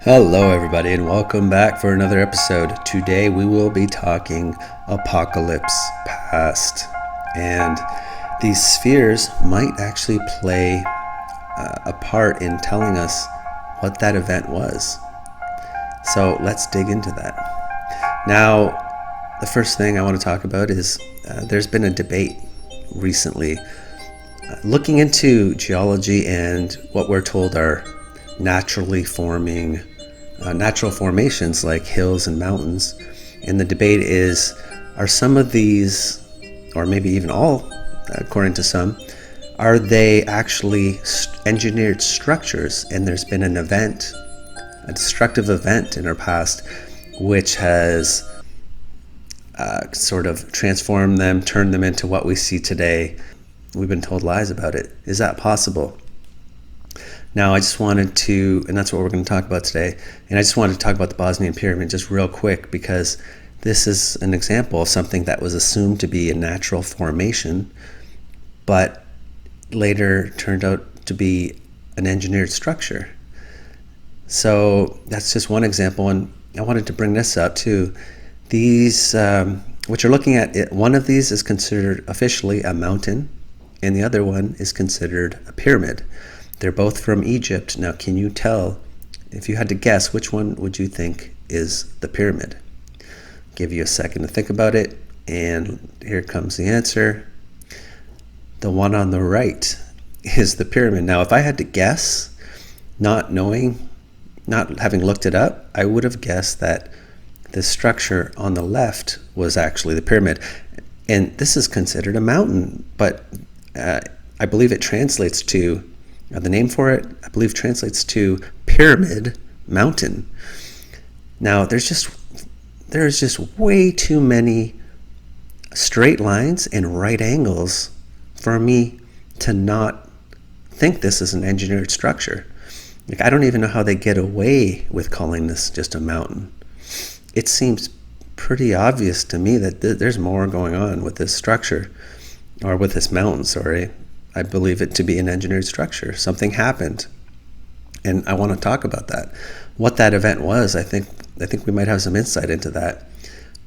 Hello, everybody, and welcome back for another episode. Today we will be talking apocalypse past, and these spheres might actually play a part in telling us what that event was. So let's dig into that. Now, the first thing I want to talk about is there's been a debate recently looking into geology and what we're told are naturally forming natural formations like hills and mountains. And the debate is, are some of these, or maybe even all, according to some, are they actually engineered structures? And there's been an event, a destructive event in our past, which has sort of transformed them, turned them into what we see today. We've been told lies about it. Is that possible? Now, I just wanted to, and that's what we're going to talk about today, and I just wanted to talk about the Bosnian Pyramid just real quick because this is an example of something that was assumed to be a natural formation, but later turned out to be an engineered structure. So that's just one example, and I wanted to bring this up too. These, what you're looking at, one of these is considered officially a mountain, and the other one is considered a pyramid. They're both from Egypt. Now, can you tell, if you had to guess, which one would you think is the pyramid? Give you a second to think about it, and here comes the answer. The one on the right is the pyramid. Now, if I had to guess, not knowing, not having looked it up, I would have guessed that the structure on the left was actually the pyramid. And this is considered a mountain, but I believe it translates to, the name for it, I believe, translates to pyramid mountain. Now, there's just way too many straight lines and right angles for me to not think this is an engineered structure. Like, I don't even know how they get away with calling this just a mountain. It seems pretty obvious to me that there's more going on with this structure, or with this mountain, sorry. I believe it to be an engineered structure. Something happened, and I want to talk about that. What that event was, I think we might have some insight into that.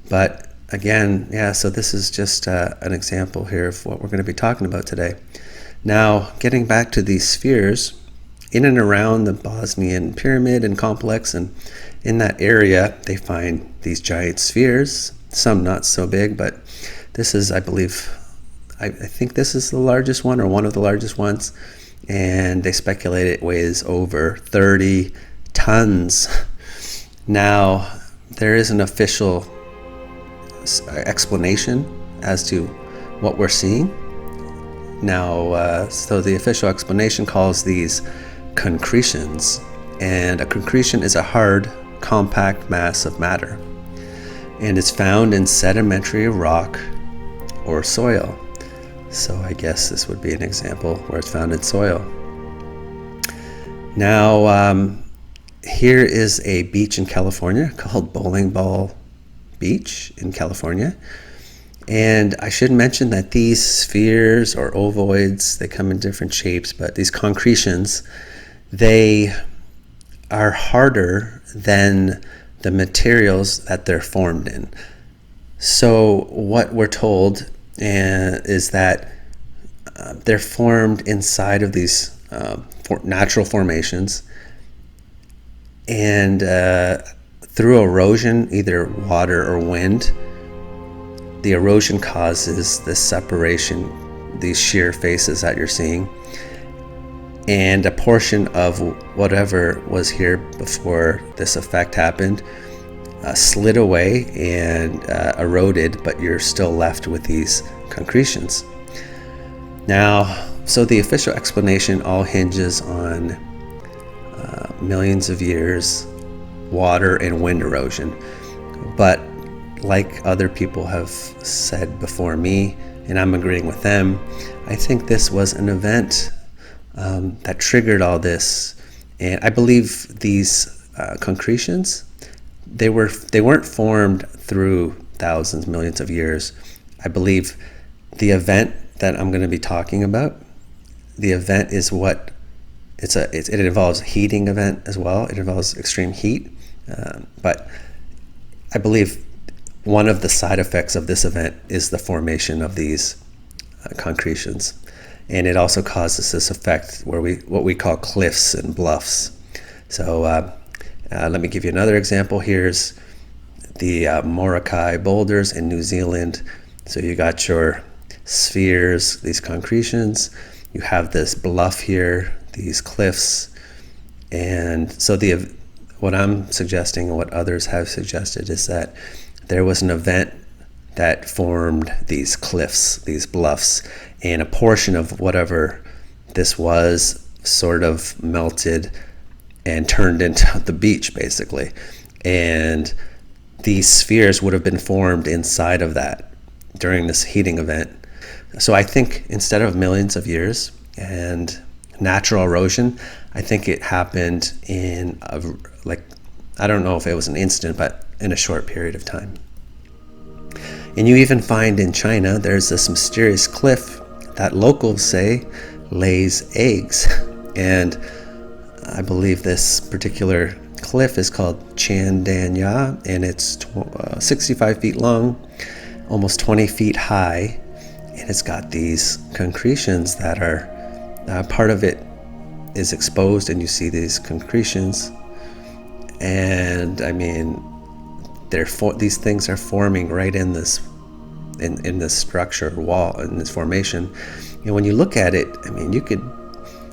But again, so this is just an example here of what we're going to be talking about today. Now, getting back to these spheres, in and around the Bosnian Pyramid and complex, and in that area, they find these giant spheres, some not so big, but this is, I believe, I think this is the largest one, or one of the largest ones, and they speculate it weighs over 30 tons. Now, there is an official explanation as to what we're seeing. Now, so the official explanation calls these concretions, and a concretion is a hard, compact mass of matter, and it's found in sedimentary rock or soil. So I guess this would be an example where it's found in soil. Now, here is a beach in California called Bowling Ball Beach in California. And I should mention that these spheres or ovoids, they come in different shapes, but these concretions, they are harder than the materials that they're formed in. So what we're told is that they're formed inside of these natural formations, and through erosion, either water or wind, the erosion causes this separation, these shear faces that you're seeing, and a portion of whatever was here before this effect happened slid away and eroded, but you're still left with these concretions. Now, so the official explanation all hinges on millions of years, water and wind erosion. But like other people have said before me, and I'm agreeing with them, I think this was an event that triggered all this. And I believe these concretions, they weren't formed through thousands, millions of years. I believe the event that I'm going to be talking about, the event is what it involves a heating event as well. It involves extreme heat, but I believe one of the side effects of this event is the formation of these concretions, and it also causes this effect where what we call cliffs and bluffs. So let me give you another example. Here's the Morokai boulders in New Zealand. So you got your spheres, these concretions. You have this bluff here, these cliffs, and so what I'm suggesting and what others have suggested is that there was an event that formed these cliffs, these bluffs, and a portion of whatever this was sort of melted and turned into the beach, basically. And these spheres would have been formed inside of that during this heating event. So I think instead of millions of years and natural erosion, I think it happened in I don't know if it was an instant, but in a short period of time. And you even find in China, there's this mysterious cliff that locals say lays eggs. And I believe this particular cliff is called Chandanya, and it's 65 feet long, almost 20 feet high. And it's got these concretions that are, part of it is exposed, and you see these concretions. And I mean, these things are forming right in this structure wall, in this formation. And when you look at it, I mean,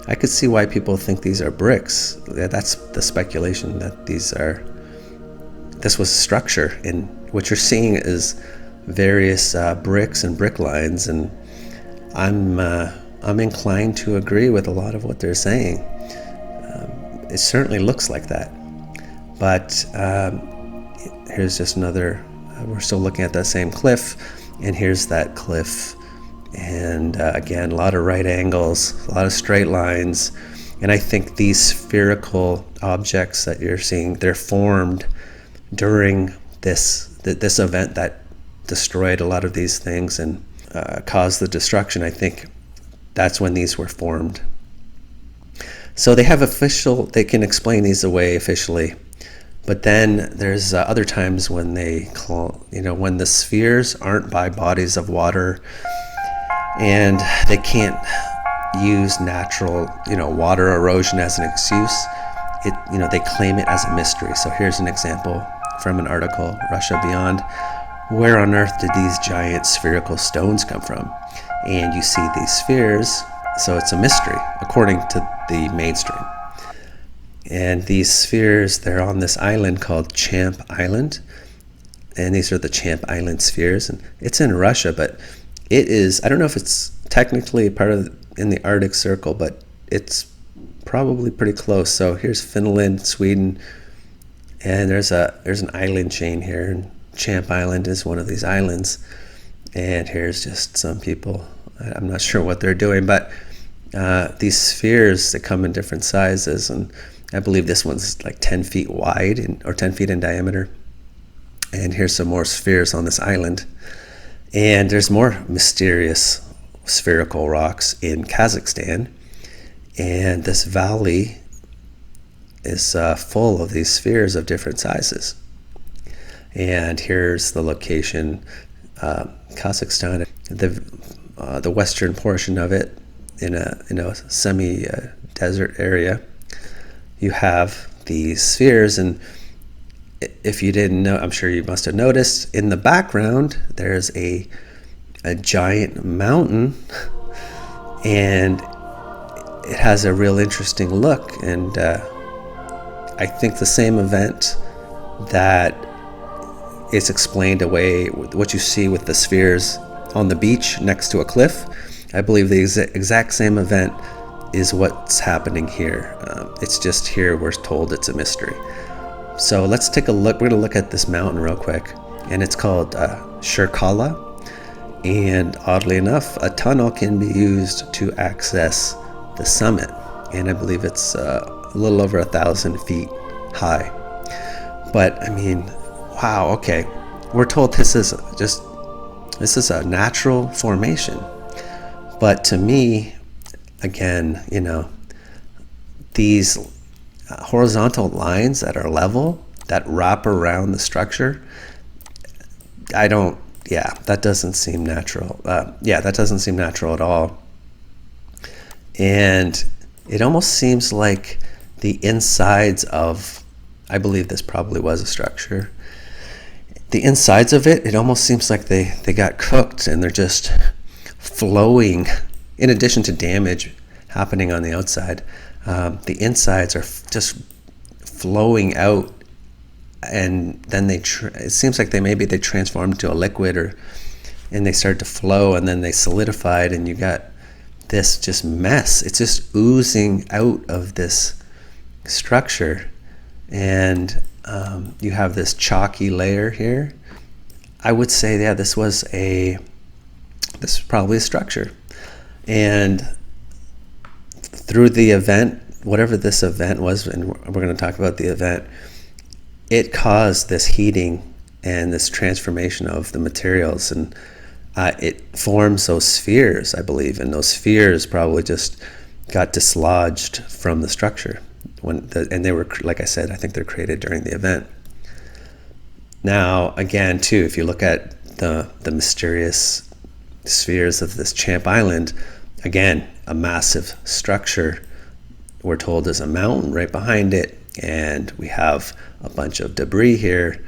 I could see why people think these are bricks. That's the speculation, that this was structure, and what you're seeing is various bricks and brick lines, and I'm inclined to agree with a lot of what they're saying. It certainly looks like that. But here's just another, we're still looking at that same cliff, and here's that cliff. And again, a lot of right angles, a lot of straight lines. And I think these spherical objects that you're seeing, they're formed during this event that destroyed a lot of these things and caused the destruction. I think that's when these were formed. So they can explain these away officially. But then there's other times when when the spheres aren't by bodies of water, and they can't use natural, water erosion as an excuse. They claim it as a mystery. So here's an example from an article, Russia Beyond. Where on earth did these giant spherical stones come from? And you see these spheres, so it's a mystery, according to the mainstream. And these spheres, they're on this island called Champ Island. And these are the Champ Island spheres. And it's in Russia, but it is, I don't know if it's technically in the Arctic Circle, but it's probably pretty close. So here's Finland, Sweden, and there's an island chain here. And Champ Island is one of these islands. And here's just some people. I'm not sure what they're doing, but these spheres, they come in different sizes, and I believe this one's like 10 feet wide or 10 feet in diameter. And here's some more spheres on this island. And there's more mysterious spherical rocks in Kazakhstan. And this valley is full of these spheres of different sizes. And here's the location, Kazakhstan, the western portion of it, in a semi-desert area. You have these spheres, and if you didn't know, I'm sure you must have noticed, in the background there's a giant mountain, and it has a real interesting look. And I think the same event that is explained away with what you see with the spheres on the beach next to a cliff, I believe the exact same event is what's happening here. It's just here we're told it's a mystery. So let's take a look. We're going to look at this mountain real quick, and it's called Shirkala. And oddly enough, a tunnel can be used to access the summit, and I believe it's a little over 1,000 feet high. But I mean, wow. Okay, we're told this is a natural formation, but to me, again, these horizontal lines that are level that wrap around the structure, that doesn't seem natural. That doesn't seem natural at all. And it almost seems like the insides of, I believe this probably was a structure, the insides of it almost seems like they got cooked and they're just flowing. In addition to damage happening on the outside, the insides are just flowing out, and then it seems like they transformed into a liquid, and they started to flow, and then they solidified, and you got this just mess. It's just oozing out of this structure, and you have this chalky layer here. I would say, this is probably a structure. And through the event, whatever this event was, and we're going to talk about the event, it caused this heating and this transformation of the materials, and it forms those spheres, I believe, and those spheres probably just got dislodged from the structure. And they were, like I said, I think they're created during the event. Now, again, too, if you look at the mysterious spheres of this Champ Island, again, a massive structure. We're told there's a mountain right behind it, and we have a bunch of debris here,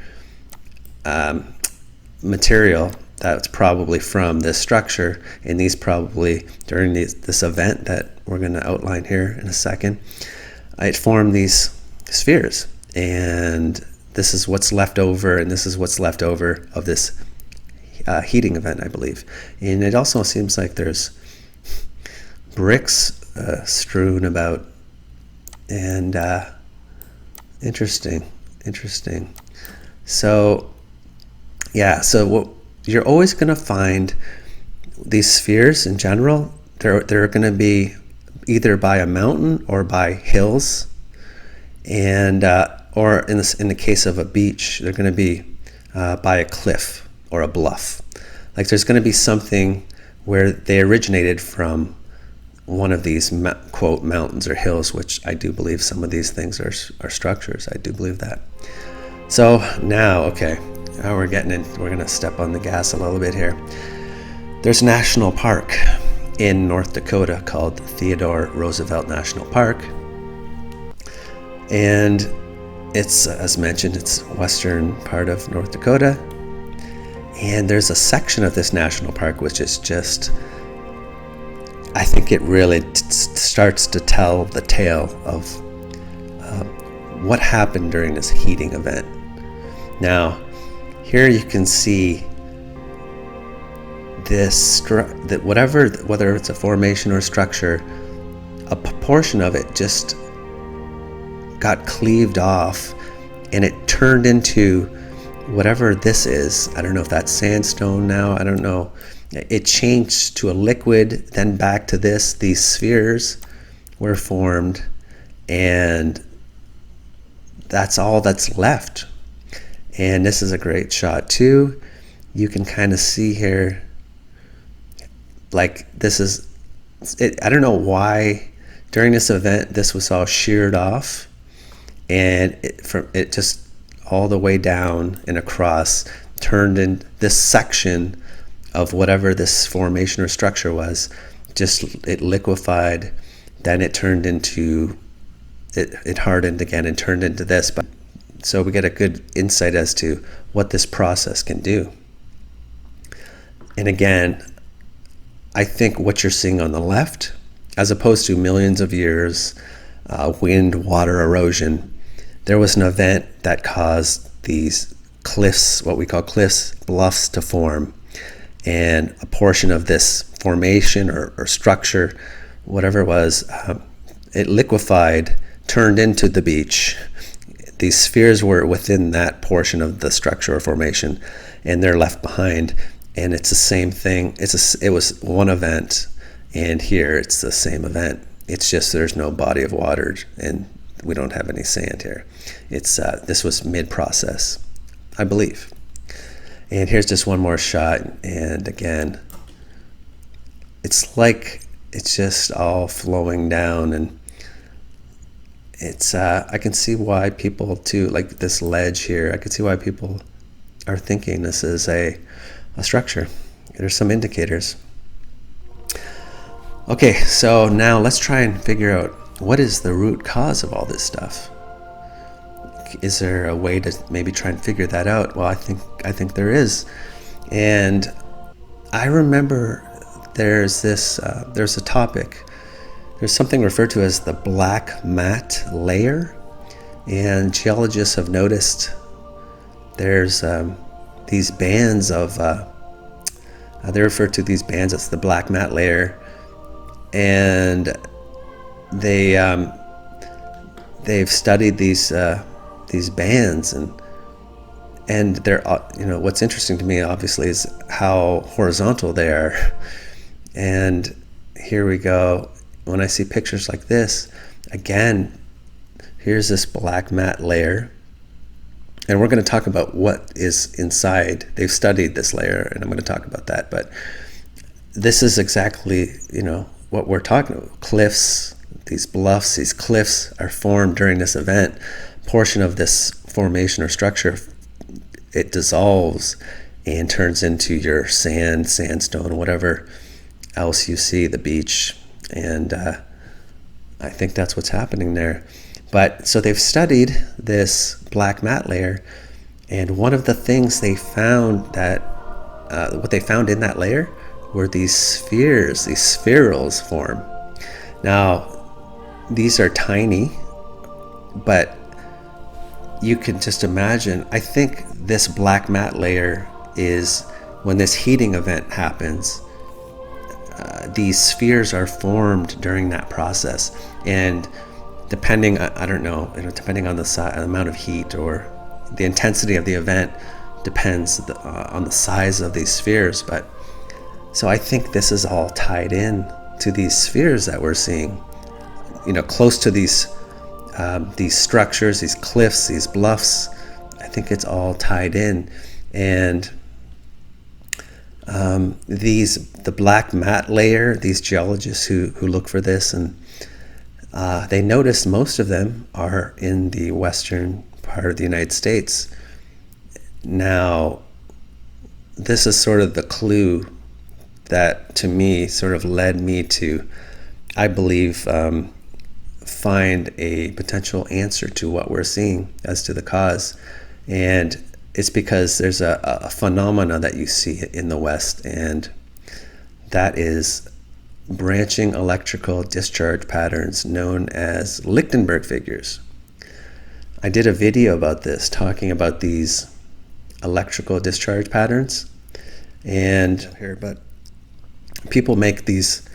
material that's probably from this structure, and these probably during this event that we're going to outline here in a second, it formed these spheres, and this is what's left over, and this is what's left over of this heating event, I believe. And it also seems like there's bricks strewn about, and interesting. So what you're always going to find, these spheres in general, they're going to be either by a mountain or by hills, and or in the case of a beach, they're going to be by a cliff or a bluff. Like there's going to be something where they originated from one of these quote mountains or hills, which I do believe some of these things are structures. I do believe that. So now we're getting in. We're going to step on the gas a little bit here. There's a national park in North Dakota called Theodore Roosevelt National Park, and it's, as mentioned, it's western part of North Dakota, and there's a section of this national park which is just, I think it really starts to tell the tale of what happened during this heating event. Now, here you can see whether it's a formation or a structure, a portion of it just got cleaved off, and it turned into whatever this is. I don't know if that's sandstone now. I don't know. It changed to a liquid, then back to this. These spheres were formed, and that's all that's left. And this is a great shot too. You can kind of see here, like this is it. I don't know why during this event this was all sheared off, and it just all the way down and across turned in this section of whatever this formation or structure was. Just it liquefied, then it turned into it hardened again and turned into this. But so we get a good insight as to what this process can do. And again, I think what you're seeing on the left, as opposed to millions of years, wind, water, erosion, there was an event that caused these cliffs, what we call cliffs, bluffs, to form. And a portion of this formation or structure, whatever it was, it liquefied, turned into the beach. These spheres were within that portion of the structure or formation, and they're left behind. And it's the same thing. It was one event, and here it's the same event. It's just there's no body of water, and we don't have any sand here. It's this was mid-process, I believe. And here's just one more shot, and again, it's like it's just all flowing down, and it's I can see why people too, like this ledge here, I can see why people are thinking this is a structure. There's some indicators. Okay, so now let's try and figure out what is the root cause of all this stuff. Is there a way to maybe try and figure that out? Well, I think there is. And I remember there's a topic. There's something referred to as the black mat layer, and geologists have noticed there's these bands of they refer to these bands as the black mat layer, and they've studied these bands, and they're what's interesting to me obviously is how horizontal they are. And here we go. When I see pictures like this, again, here's this black mat layer, and we're going to talk about what is inside. They've studied this layer, and I'm going to talk about that. But this is exactly, what we're talking about. Cliffs, these bluffs, these cliffs are formed during this event. Portion of this formation or structure, it dissolves and turns into your sand, sandstone, whatever else you see, the beach. And I think that's what's happening there. But so they've studied this black mat layer, and one of the things they found that what they found in that layer were these spheres, these spherules form. Now, these are tiny, but you can just imagine. I think this black mat layer is when this heating event happens. These spheres are formed during that process, and depending, I don't know, depending on the amount of heat or the intensity of the event, depends on the size of these spheres. But so I think this is all tied in to these spheres that we're seeing, close to these structures, these cliffs, these bluffs. I think it's all tied in, and the black mat layer, these geologists who look for this, and they notice most of them are in the western part of the United States. Now, this is sort of the clue that to me sort of led me to, I believe, find a potential answer to what we're seeing as to the cause. And it's because there's a phenomena that you see in the West, and that is branching electrical discharge patterns known as Lichtenberg figures. I did a video about this, talking about these electrical discharge patterns, and here, but people make these.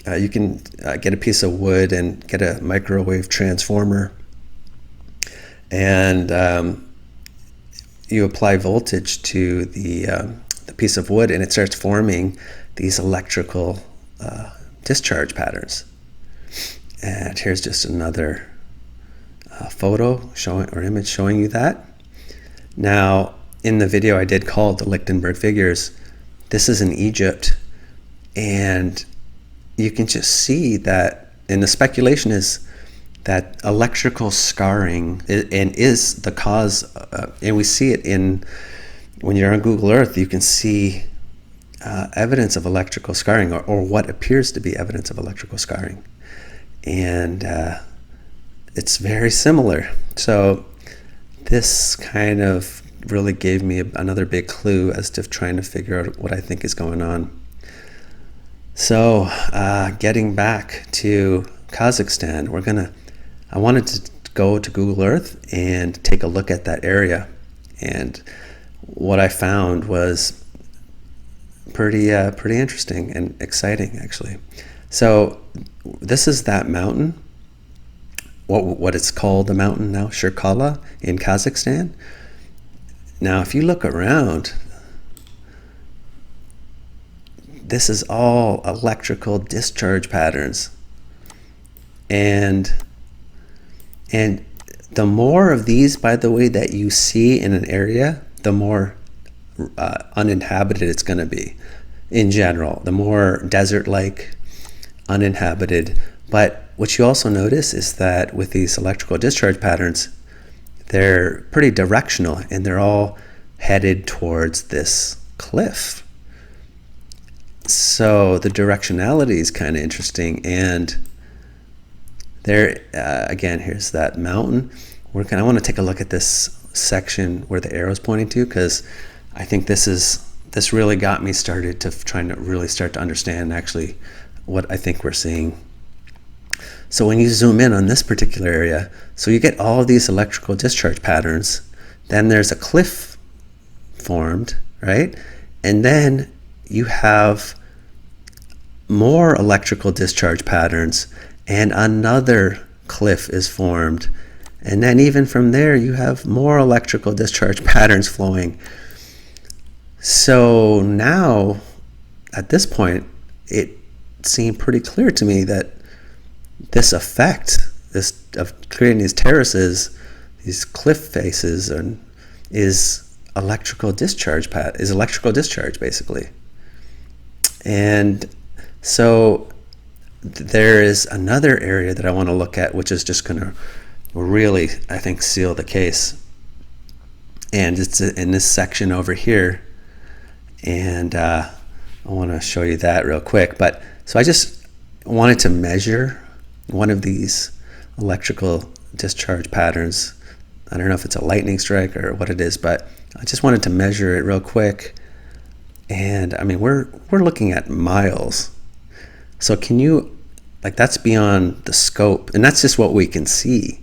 You can get a piece of wood and get a microwave transformer, and you apply voltage to the piece of wood, and it starts forming these electrical discharge patterns. And here's just another photo image showing you that. Now, in the video I did called the Lichtenberg figures, this is in Egypt, and you can just see that, and the speculation is that electrical scarring is the cause, and we see it when you're on Google Earth, you can see evidence of electrical scarring, or what appears to be evidence of electrical scarring. And it's very similar. So this kind of really gave me another big clue as to trying to figure out what I think is going on. So getting back to Kazakhstan, I wanted to go to Google Earth and take a look at that area. And what I found was pretty interesting and exciting, actually. So this is that mountain, what it's called, the mountain now, Shirkala in Kazakhstan. Now, if you look around, this is all electrical discharge patterns. And the more of these, by the way, that you see in an area, the more uninhabited it's going to be in general, the more desert-like, uninhabited. But what you also notice is that with these electrical discharge patterns, they're pretty directional and they're all headed towards this cliff. So the directionality is kind of interesting. And there, again, here's that mountain. I want to take a look at this section where the arrow's pointing to, because I think this really got me started to trying to really start to understand actually what I think we're seeing. So when you zoom in on this particular area, so you get all of these electrical discharge patterns, then there's a cliff formed, right? And then you have more electrical discharge patterns and another cliff is formed. And then even from there, you have more electrical discharge patterns flowing. So now, at this point, it seemed pretty clear to me that this effect, this of creating these terraces, these cliff faces, is electrical discharge basically. And so there is another area that I want to look at, which is just going to really, I think, seal the case. And it's in this section over here. And I want to show you that real quick. But so I just wanted to measure one of these electrical discharge patterns. I don't know if it's a lightning strike or what it is, but I just wanted to measure it real quick. And I mean, we're looking at miles. So can you, like, that's beyond the scope, and that's just what we can see.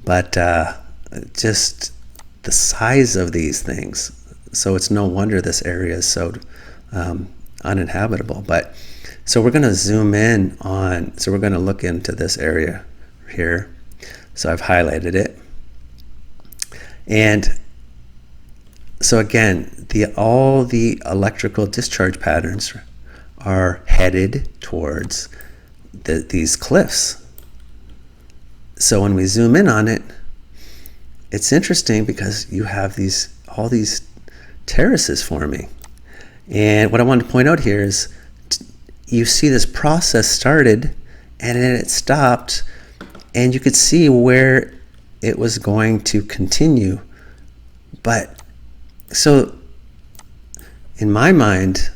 But just the size of these things. So it's no wonder this area is so uninhabitable. But so we're going to zoom in on, so we're going to look into this area here. So I've highlighted it. And so again, all the electrical discharge patterns are headed towards these cliffs. So when we zoom in on it, it's interesting because you have all these terraces forming. And what I want to point out here is you see this process started and then it stopped, and you could see where it was going to continue. But so in my mind,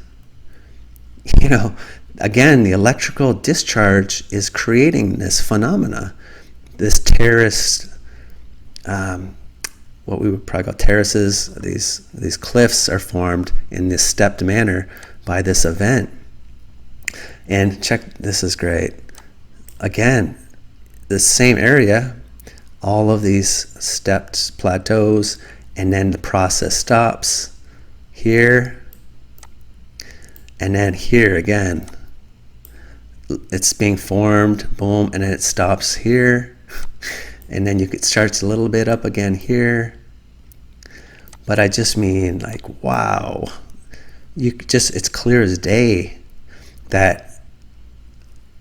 again, the electrical discharge is creating this phenomena, this terraced, what we would probably call terraces. These cliffs are formed in this stepped manner by this event. And check, this is great. Again, the same area, all of these stepped plateaus, and then the process stops here, and then here again. It's being formed, boom, and then it stops here, and then it starts a little bit up again here. But I just mean, like, wow, it's clear as day that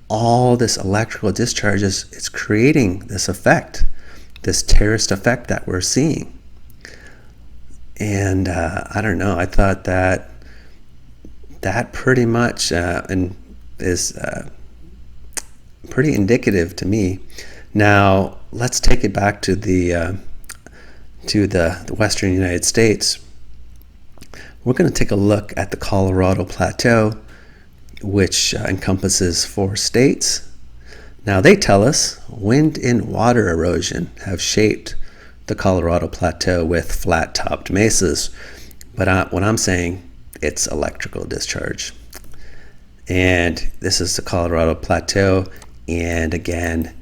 all this electrical discharge it's creating this effect, this terraced effect that we're seeing. And I don't know, I thought that pretty much is pretty indicative to me. Now let's take it back to the western United States. We're going to take a look at the Colorado Plateau, which encompasses 4 states. Now they tell us wind and water erosion have shaped the Colorado Plateau with flat-topped mesas. But what I'm saying, it's electrical discharge. And this is the Colorado Plateau. And again,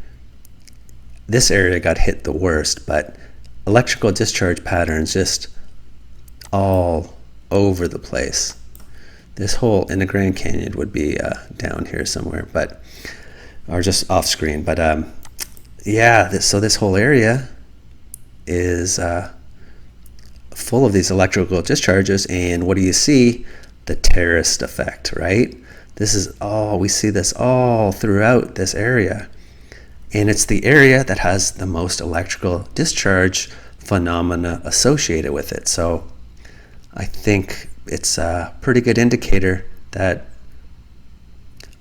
this area got hit the worst, but electrical discharge patterns just all over the place. This whole in the Grand Canyon would be down here somewhere, or just off screen. But so this whole area is full of these electrical discharges. And what do you see? The terraced effect, right? We see this all throughout this area. And it's the area that has the most electrical discharge phenomena associated with it. So I think it's a pretty good indicator that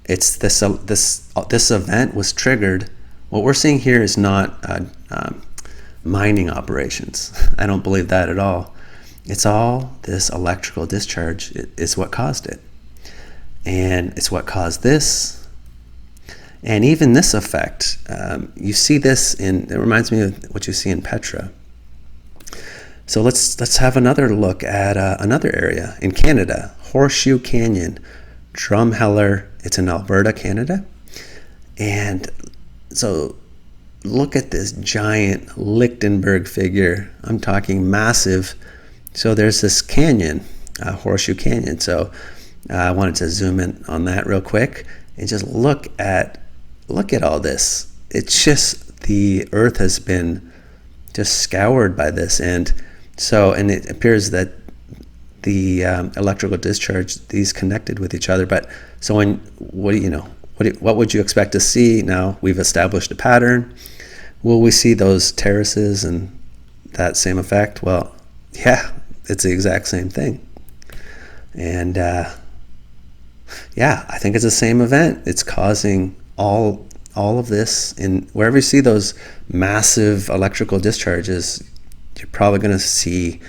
It's this event was triggered. What we're seeing here is not mining operations. I don't believe that at all. It's all this electrical discharge is what caused it, and it's what caused this, and even this effect. You see this in. It reminds me of what you see in Petra. So let's have another look at another area in Canada, Horseshoe Canyon, Drumheller. It's in Alberta, Canada. And so look at this giant Lichtenberg figure. I'm talking massive. So there's this canyon, Horseshoe Canyon. So I wanted to zoom in on that real quick and just look at all this. It's just the earth has been just scoured by this, and it appears that the electrical discharge, these connected with each other. But so what would you expect to see? Now we've established a pattern. Will we see those terraces and that same effect? Well, yeah, it's the exact same thing. And I think it's the same event. It's causing all of this. In wherever you see those massive electrical discharges, you're probably going to see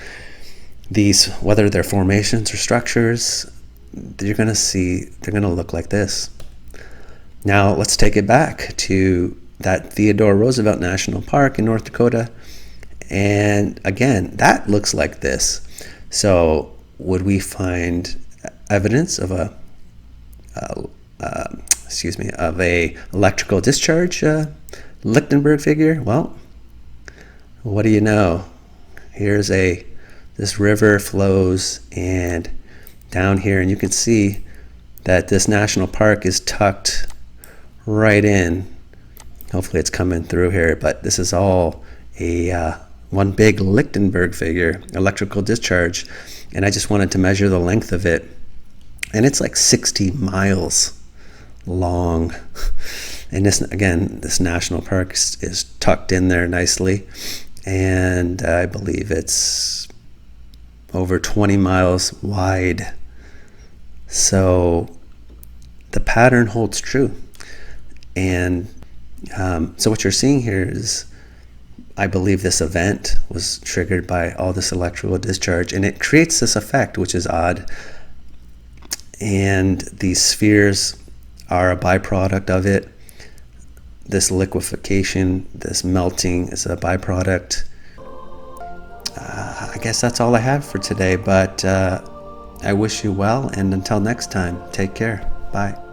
these, whether they're formations or structures, they're going to look like this. Now let's take it back to that Theodore Roosevelt National Park in North Dakota. And again, that looks like this. So would we find evidence of a electrical discharge Lichtenberg figure? Well, what do you know? Here's this river flows and down here, and you can see that this national park is tucked right in. Hopefully it's coming through here, but this is all one big Lichtenberg figure, electrical discharge, and I just wanted to measure the length of it, and it's like 60 miles long. And this national park is tucked in there nicely, and I believe it's over 20 miles wide. So the pattern holds true. And so what you're seeing here is, I believe this event was triggered by all this electrical discharge, and it creates this effect, which is odd. And these spheres are a byproduct of it. This liquefaction, this melting is a byproduct. I guess that's all I have for today, but I wish you well, and until next time, take care. Bye.